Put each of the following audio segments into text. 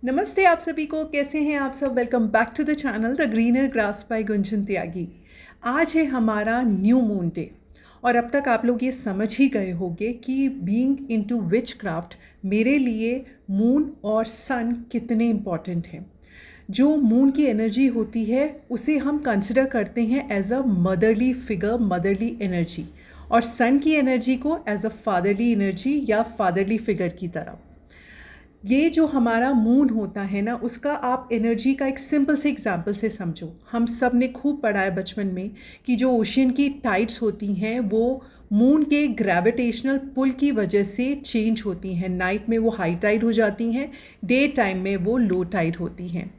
नमस्ते आप सभी को, कैसे हैं आप सब। Welcome back to the channel the greener grass by Gunjan Tyagi. आज है हमारा न्यू मून डे और अब तक आप लोग ये समझ ही गए होंगे कि बीइंग इनटू विच क्राफ्ट मेरे लिए मून और सन कितने इम्पॉर्टेंट हैं। जो मून की एनर्जी होती है उसे हम कंसिडर करते हैं as a motherly figure, motherly energy, और सन की एनर्जी को एज अ फादरली एनर्जी या फादरली फिगर की तरह। ये जो हमारा मून होता है ना, उसका आप एनर्जी का एक सिंपल से एग्जांपल से समझो। हम सब ने खूब पढ़ा है बचपन में कि जो ओशियन की टाइड्स होती हैं वो मून के ग्रेविटेशनल पुल की वजह से चेंज होती हैं। नाइट में वो हाई टाइड हो जाती हैं, डे टाइम में वो लो टाइड होती हैं।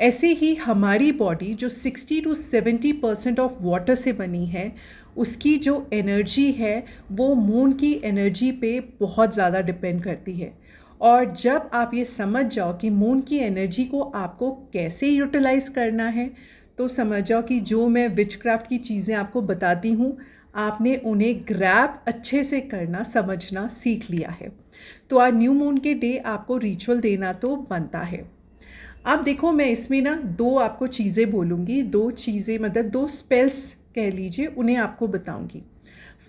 ऐसे ही हमारी बॉडी जो 60 to 70% ऑफ वाटर से बनी है, उसकी जो एनर्जी है वो मून की एनर्जी पे बहुत ज़्यादा डिपेंड करती है। और जब आप ये समझ जाओ कि मून की एनर्जी को आपको कैसे यूटिलाइज़ करना है, तो समझ जाओ कि जो मैं विचक्राफ्ट की चीज़ें आपको बताती हूँ, आपने उन्हें ग्रैब अच्छे से करना, समझना सीख लिया है। तो आज न्यू मून के डे आपको रिचुअल देना तो बनता है। अब देखो, मैं इसमें ना दो आपको चीज़ें बोलूँगी, दो चीज़ें मतलब दो स्पेल्स कह लीजिए, उन्हें आपको बताऊँगी।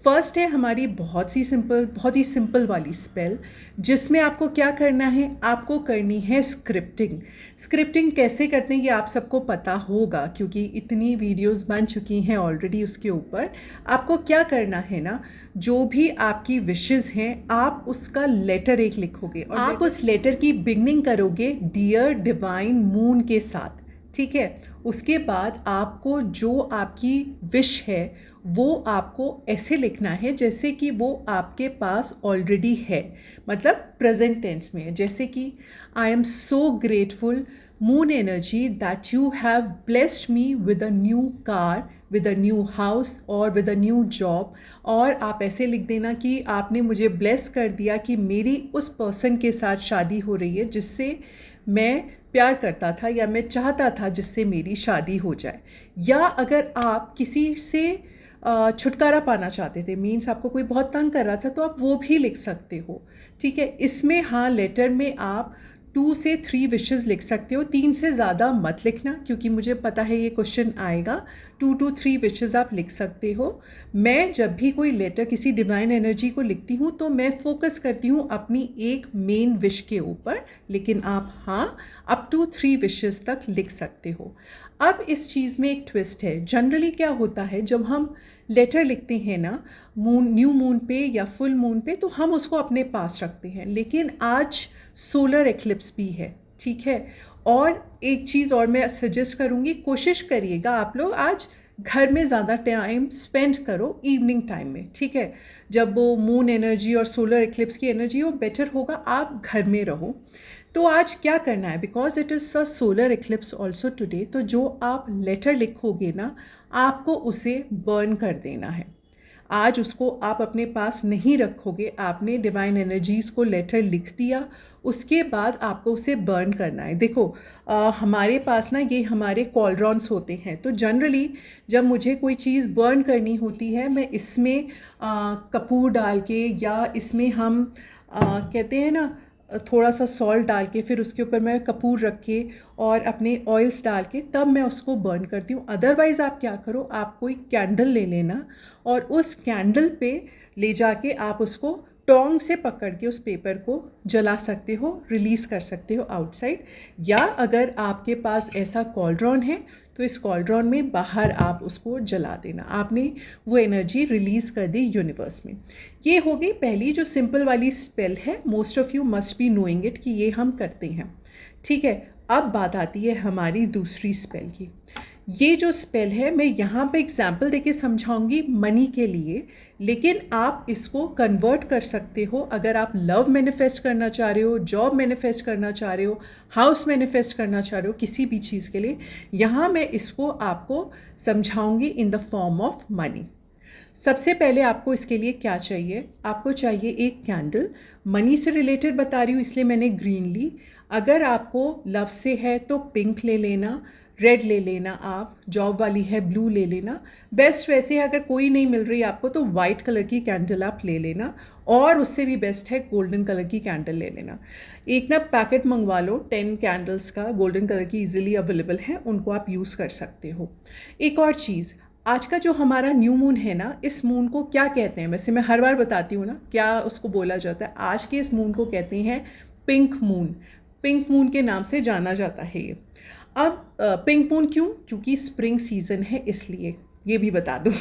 फर्स्ट है हमारी बहुत ही सिंपल वाली स्पेल, जिसमें आपको क्या करना है, आपको करनी है स्क्रिप्टिंग। स्क्रिप्टिंग कैसे करते हैं ये आप सबको पता होगा क्योंकि इतनी वीडियोस बन चुकी हैं ऑलरेडी उसके ऊपर। आपको क्या करना है ना, जो भी आपकी विशेस हैं आप उसका लेटर एक लिखोगे और आप उस लेटर की बिगनिंग करोगे डियर डिवाइन मून के साथ, ठीक है। उसके बाद आपको जो आपकी विश है वो आपको ऐसे लिखना है जैसे कि वो आपके पास ऑलरेडी है, मतलब प्रेजेंट टेंस में है। जैसे कि I am so grateful moon energy that you have blessed me with a new car, with a new house और विद अ न्यू जॉब। और आप ऐसे लिख देना कि आपने मुझे ब्लेस कर दिया कि मेरी उस पर्सन के साथ शादी हो रही है जिससे मैं प्यार करता था या मैं चाहता था जिससे मेरी शादी हो जाए। या अगर आप किसी से छुटकारा पाना चाहते थे, मीन्स आपको कोई बहुत तंग कर रहा था, तो आप वो भी लिख सकते हो, ठीक है। इसमें हाँ, लेटर में आप 2 से 3 विशेस लिख सकते हो, 3 से ज़्यादा मत लिखना क्योंकि मुझे पता है ये क्वेश्चन आएगा। 2 to 3 विशेस आप लिख सकते हो। मैं जब भी कोई लेटर किसी डिवाइन एनर्जी को लिखती हूँ तो मैं फोकस करती हूँ अपनी एक मेन विश के ऊपर, लेकिन आप हाँ अप टू 3 विशेस तक लिख सकते हो। अब इस चीज़ में एक ट्विस्ट है। जनरली क्या होता है, जब हम लेटर लिखते हैं ना मून, न्यू मून पे या फुल मून पे, तो हम उसको अपने पास रखते हैं। लेकिन आज सोलर एक्लिप्स भी है, ठीक है। और एक चीज़ और मैं सजेस्ट करूँगी, कोशिश करिएगा आप लोग आज घर में ज़्यादा टाइम स्पेंड करो इवनिंग टाइम में, ठीक है। जब वो मून एनर्जी और सोलर एक्लिप्स की एनर्जी हो, बेटर होगा आप घर में रहो। तो आज क्या करना है, because it is a solar eclipse also today, तो जो आप लेटर लिखोगे ना आपको उसे बर्न कर देना है। आज उसको आप अपने पास नहीं रखोगे, आपने डिवाइन एनर्जीज़ को लेटर लिख दिया, उसके बाद आपको उसे बर्न करना है। देखो हमारे पास ना ये हमारे कॉलड्रॉन्स होते हैं, तो जनरली जब मुझे कोई चीज़ बर्न करनी होती है मैं इसमें कपूर डाल के या इसमें हम कहते हैं ना थोड़ा सा सॉल्ट डाल के, फिर उसके ऊपर मैं कपूर रख के और अपने ऑयल्स डाल के तब मैं उसको बर्न करती हूँ। अदरवाइज़ आप क्या करो, आप कोई कैंडल ले लेना और उस कैंडल पे ले जाके आप उसको टोंग से पकड़ के उस पेपर को जला सकते हो, रिलीज़ कर सकते हो आउटसाइड। या अगर आपके पास ऐसा कॉलड्रॉन है तो इस कॉलड्रॉन में बाहर आप उसको जला देना, आपने वो एनर्जी रिलीज़ कर दी यूनिवर्स में। ये हो गई पहली जो सिंपल वाली स्पेल है, most of you must be knowing it कि ये हम करते हैं, ठीक है। अब बात आती है हमारी दूसरी स्पेल की। ये जो स्पेल है मैं यहाँ पे एग्जाम्पल देके समझाऊंगी मनी के लिए, लेकिन आप इसको कन्वर्ट कर सकते हो अगर आप लव मैनिफेस्ट करना चाह रहे हो, जॉब मैनिफेस्ट करना चाह रहे हो, हाउस मैनिफेस्ट करना चाह रहे हो, किसी भी चीज़ के लिए। यहाँ मैं इसको आपको समझाऊंगी in the form of money. सबसे पहले आपको इसके लिए क्या चाहिए, आपको चाहिए एक कैंडल। मनी से रिलेटेड बता रही हूँ इसलिए मैंने ग्रीन ली। अगर आपको लव से है तो पिंक ले लेना, रेड ले लेना, आप जॉब वाली है ब्लू ले लेना। बेस्ट वैसे अगर कोई नहीं मिल रही आपको तो वाइट कलर की कैंडल आप ले लेना, और उससे भी बेस्ट है गोल्डन कलर की कैंडल ले लेना। एक ना पैकेट मंगवा लो 10 कैंडल्स का, गोल्डन कलर की इजीली अवेलेबल है, उनको आप यूज़ कर सकते हो। एक और चीज़, आज का जो हमारा न्यू मून है ना, इस मून को क्या कहते हैं? वैसे मैं हर बार बताती हूँ ना क्या उसको बोला जाता है। आज के इस मून को कहते हैं पिंक मून। पिंक मून के नाम से जाना जाता है ये। अब पिंक मून क्यों? क्योंकि स्प्रिंग सीज़न है इसलिए, ये भी बता दूँ।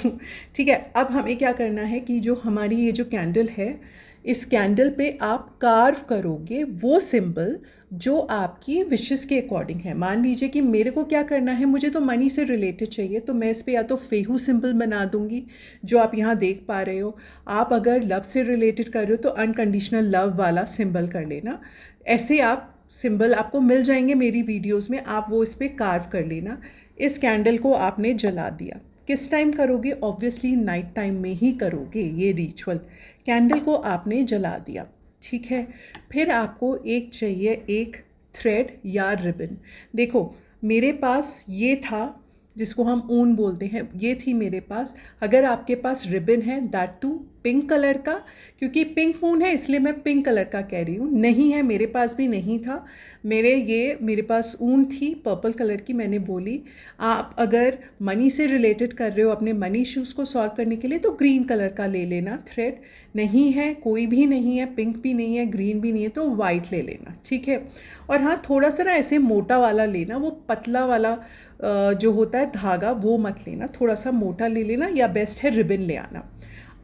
ठीक है, अब हमें क्या करना है कि जो हमारी ये जो कैंडल है, इस कैंडल पे आप कार्व करोगे वो सिंबल जो आपकी विशेस के अकॉर्डिंग है। मान लीजिए कि मेरे को क्या करना है, मुझे तो मनी से रिलेटेड चाहिए, तो मैं इस पे या तो फेहू सिंबल बना दूंगी जो आप यहाँ देख पा रहे हो। आप अगर लव से रिलेटेड कर रहे हो तो अनकंडीशनल लव वाला सिंबल कर लेना। ऐसे आप सिंबल आपको मिल जाएंगे मेरी वीडियोस में, आप वो इस पर कार्व कर लेना। इस कैंडल को आपने जला दिया। किस टाइम करोगे? ऑब्वियसली नाइट टाइम में ही करोगे ये रिचुअल। कैंडल को आपने जला दिया, ठीक है। फिर आपको एक चाहिए, एक थ्रेड या रिबन। देखो मेरे पास ये था जिसको हम ऊन बोलते हैं, ये थी मेरे पास। अगर आपके पास रिबन है, दैट टू पिंक कलर का, क्योंकि पिंक मून है इसलिए मैं पिंक कलर का कह रही हूँ। नहीं है, मेरे पास भी नहीं था। मेरे पास ऊन थी पर्पल कलर की, मैंने बोली। आप अगर मनी से रिलेटेड कर रहे हो, अपने मनी इश्यूज़ को सॉल्व करने के लिए, तो ग्रीन कलर का ले लेना थ्रेड। नहीं है, कोई भी नहीं है, पिंक भी नहीं है, ग्रीन भी नहीं है, तो वाइट ले लेना, ठीक है। और हाँ, थोड़ा सा ना ऐसे मोटा वाला लेना, वो पतला वाला जो होता है धागा वो मत लेना, थोड़ा सा मोटा ले लेना, या बेस्ट है रिबन ले आना।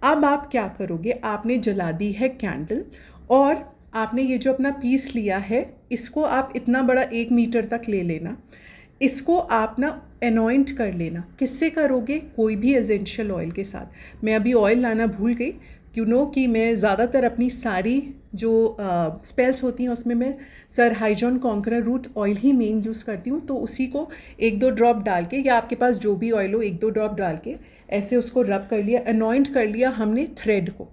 अब आप क्या करोगे? आपने जला दी है कैंडल, और आपने ये जो अपना पीस लिया है इसको आप इतना बड़ा 1 मीटर तक ले लेना। इसको आप ना एनॉइंट कर लेना। किससे करोगे? कोई भी एसेंशियल ऑयल के साथ। मैं अभी ऑयल लाना भूल गई, क्यों नो कि मैं ज़्यादातर अपनी सारी जो स्पेल्स होती हैं उसमें मैं सर हाइजॉन कॉन्करर रूट ऑयल ही मेन यूज़ करती हूँ। तो उसी को 1-2 ड्रॉप डाल के, या आपके पास जो भी ऑयल हो 1-2 ड्रॉप डाल के ऐसे उसको रब कर लिया, एनॉइंट कर लिया हमने थ्रेड को,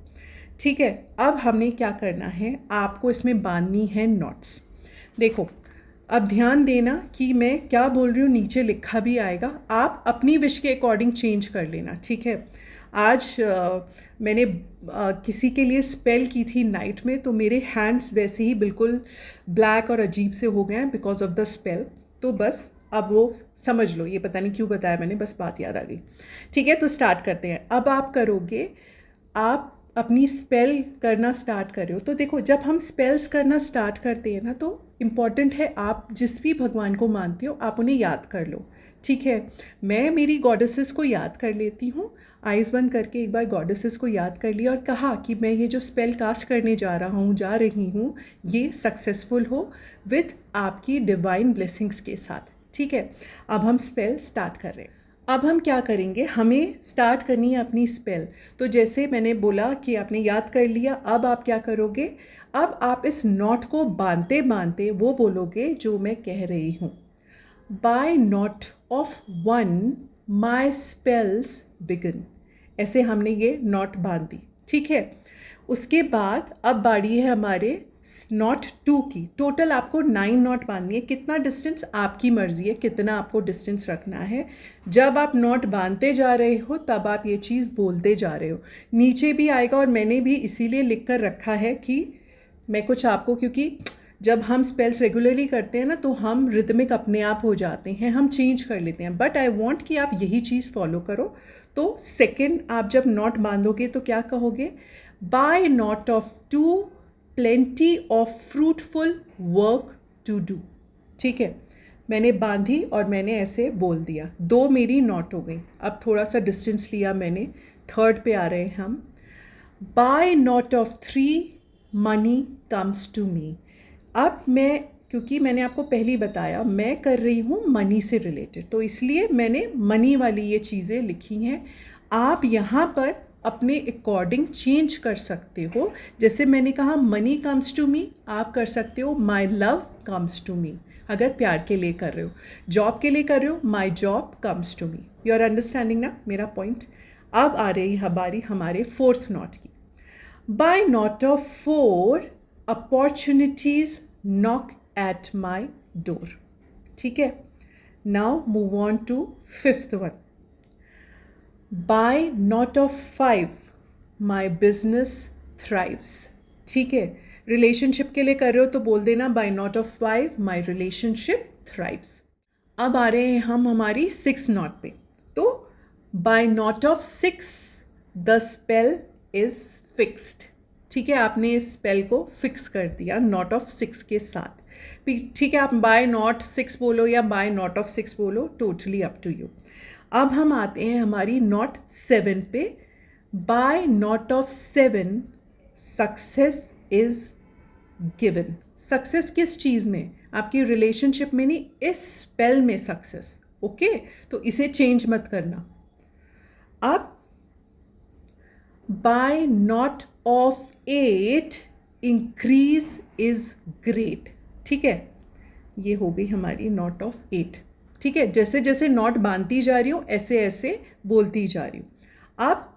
ठीक है। अब हमने क्या करना है, आपको इसमें बांधनी है नॉट्स। देखो अब ध्यान देना कि मैं क्या बोल रही हूँ, नीचे लिखा भी आएगा, आप अपनी विश के अकॉर्डिंग चेंज कर लेना, ठीक है। आज मैंने किसी के लिए स्पेल की थी नाइट में, तो मेरे हैंड्स वैसे ही बिल्कुल ब्लैक और अजीब से हो गए हैं बिकॉज ऑफ द स्पेल। तो बस अब वो समझ लो, ये पता नहीं क्यों बताया मैंने, बस बात याद आ गई, ठीक है। तो स्टार्ट करते हैं। अब आप करोगे, आप अपनी स्पेल करना स्टार्ट कर रहे हो। तो देखो जब हम स्पेल्स करना स्टार्ट करते हैं ना, तो इम्पॉर्टेंट है आप जिस भी भगवान को मानते हो आप उन्हें याद कर लो, ठीक है। मैं मेरी गॉडेसेस को याद कर लेती हूँ। आइज़ बंद करके एक बार गॉडेसेस को याद कर लिया और कहा कि मैं ये जो स्पेल कास्ट करने जा रही हूँ ये सक्सेसफुल हो विथ आपकी डिवाइन ब्लेसिंग्स के साथ, ठीक है। अब हम स्पेल स्टार्ट कर रहे हैं। अब हम क्या करेंगे, हमें स्टार्ट करनी है अपनी स्पेल। तो जैसे मैंने बोला कि आपने याद कर लिया, अब आप क्या करोगे, अब आप इस नॉट को बांधते बांधते वो बोलोगे जो मैं कह रही हूँ। By not of 1 my spells begin. ऐसे हमने ये नॉट बांध दी, ठीक है। उसके बाद अब बारी है हमारे नॉट 2 की। टोटल आपको 9 नॉट बांधनी है। कितना डिस्टेंस आपकी मर्जी है, कितना आपको डिस्टेंस रखना है। जब आप नॉट बांधते जा रहे हो तब आप ये चीज़ बोलते जा रहे हो। नीचे भी आएगा, और मैंने भी इसीलिए लिख कर रखा है कि मैं कुछ आपको, क्योंकि जब हम स्पेल्स रेगुलरली करते हैं ना तो हम रिदमिक अपने आप हो जाते हैं, हम चेंज कर लेते हैं, बट आई वांट कि आप यही चीज़ फॉलो करो। तो सेकंड आप जब नॉट बांधोगे तो क्या कहोगे, by not of 2 plenty of fruitful work to do, ठीक है। मैंने बांधी और मैंने ऐसे बोल दिया, 2 मेरी नॉट हो गई। अब थोड़ा सा डिस्टेंस लिया मैंने, थर्ड पे आ रहे हैं हम। By not of 3 money comes to me. अब मैं, क्योंकि मैंने आपको पहले ही बताया मैं कर रही हूँ मनी से रिलेटेड, तो इसलिए मैंने मनी वाली ये चीज़ें लिखी हैं। आप यहाँ पर अपने अकॉर्डिंग चेंज कर सकते हो। जैसे मैंने कहा मनी कम्स टू मी, आप कर सकते हो my love comes to me, अगर प्यार के लिए कर रहे हो। जॉब के लिए कर रहे हो, my job comes to me. You are understanding ना मेरा पॉइंट। अब आ रही हमारी हमारे 4th नॉट की। By not of 4 opportunities knock at my door, ठीक है। Now move on to fifth one. By not of 5 my business thrives. ठीक है, रिलेशनशिप के लिए कर रहे हो तो बोल देना by not of 5 my relationship thrives. अब आ रहे हैं हम हमारी 6 नॉट पे. तो by not of 6 the spell is fixed. ठीक है, आपने इस स्पेल को फिक्स कर दिया नॉट ऑफ 6 के साथ. ठीक है, आप बाय नॉट 6 बोलो या बाय नॉट ऑफ 6 बोलो, टोटली अप टू यू. अब हम आते हैं हमारी not 7 pay. By not of 7 success is given. Success किस चीज़ में? आपकी रिलेशनशिप में नहीं, इस स्पेल में सक्सेस. ओके, तो इसे चेंज मत करना. अब by not of 8 increase is great. ठीक है, ये हो गई हमारी नॉट ऑफ 8. ठीक है, जैसे जैसे नॉट बांधती जा रही हूँ ऐसे ऐसे बोलती जा रही हूँ. अब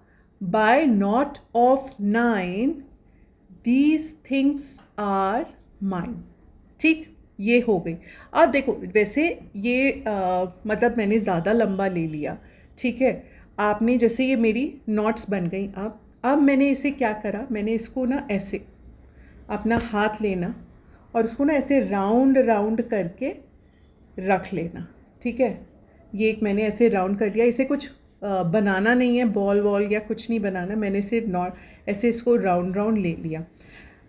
by not of 9 these things are mine. ठीक, ये हो गई. अब देखो, वैसे ये मतलब मैंने ज़्यादा लंबा ले लिया. ठीक है, आपने जैसे ये मेरी नॉट्स बन गई. अब मैंने इसे क्या करा, मैंने इसको ना ऐसे अपना हाथ लेना और उसको ना ऐसे राउंड राउंड करके रख लेना. ठीक है, ये एक मैंने ऐसे राउंड कर लिया. इसे कुछ बनाना नहीं है, बॉल वॉल या कुछ नहीं बनाना. मैंने सिर्फ ऐसे इसको राउंड राउंड ले लिया.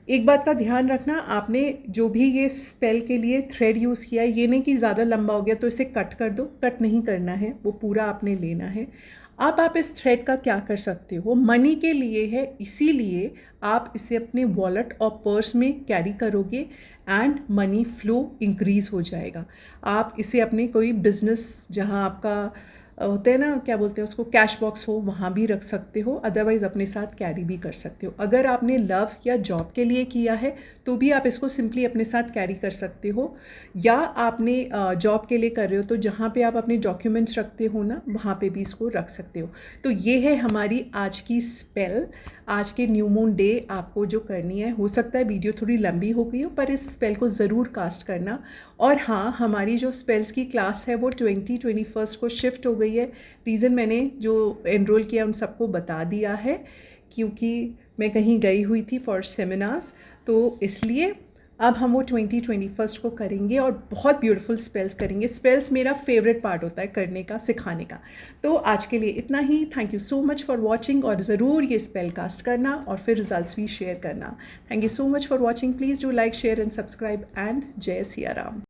एक बात का ध्यान रखना, आपने जो भी ये स्पेल के लिए थ्रेड यूज़ किया है, ये नहीं कि ज़्यादा लंबा हो गया तो इसे कट कर दो. कट नहीं करना है, वो पूरा आपने लेना है. अब आप इस थ्रेड का क्या कर सकते हो, मनी के लिए है, इसीलिए आप इसे अपने वॉलेट और पर्स में कैरी करोगे एंड मनी फ्लो इंक्रीज़ हो जाएगा. आप इसे अपने कोई बिजनेस जहाँ आपका होते हैं ना, क्या बोलते हैं उसको, कैश बॉक्स हो, वहाँ भी रख सकते हो. अदरवाइज़ अपने साथ कैरी भी कर सकते हो. अगर आपने लव या जॉब के लिए किया है तो भी आप इसको सिंपली अपने साथ कैरी कर सकते हो. या आपने जॉब के लिए कर रहे हो तो जहाँ पे आप अपने डॉक्यूमेंट्स रखते हो ना, वहाँ पे भी इसको रख सकते हो. तो ये है हमारी आज की स्पेल. आज के न्यू मून डे आपको जो करनी है, हो सकता है वीडियो थोड़ी लंबी हो गई हो, पर इस स्पेल को ज़रूर कास्ट करना. और हाँ, हमारी जो स्पेल्स की क्लास है वो 21 को शिफ्ट हो गई है. रीज़न मैंने जो एनरोल किया उन सबको बता दिया है, क्योंकि मैं कहीं गई हुई थी फॉर सेमिनार्स, तो इसलिए अब हम वो 21 को करेंगे और बहुत ब्यूटीफुल स्पेल्स करेंगे. स्पेल्स मेरा फेवरेट पार्ट होता है करने का, सिखाने का. तो आज के लिए इतना ही. Thank you so much for watching, और ज़रूर ये स्पेल कास्ट करना और फिर रिजल्ट्स भी शेयर करना. Thank you so much for watching. Please do like, share and subscribe, and जय सिया राम.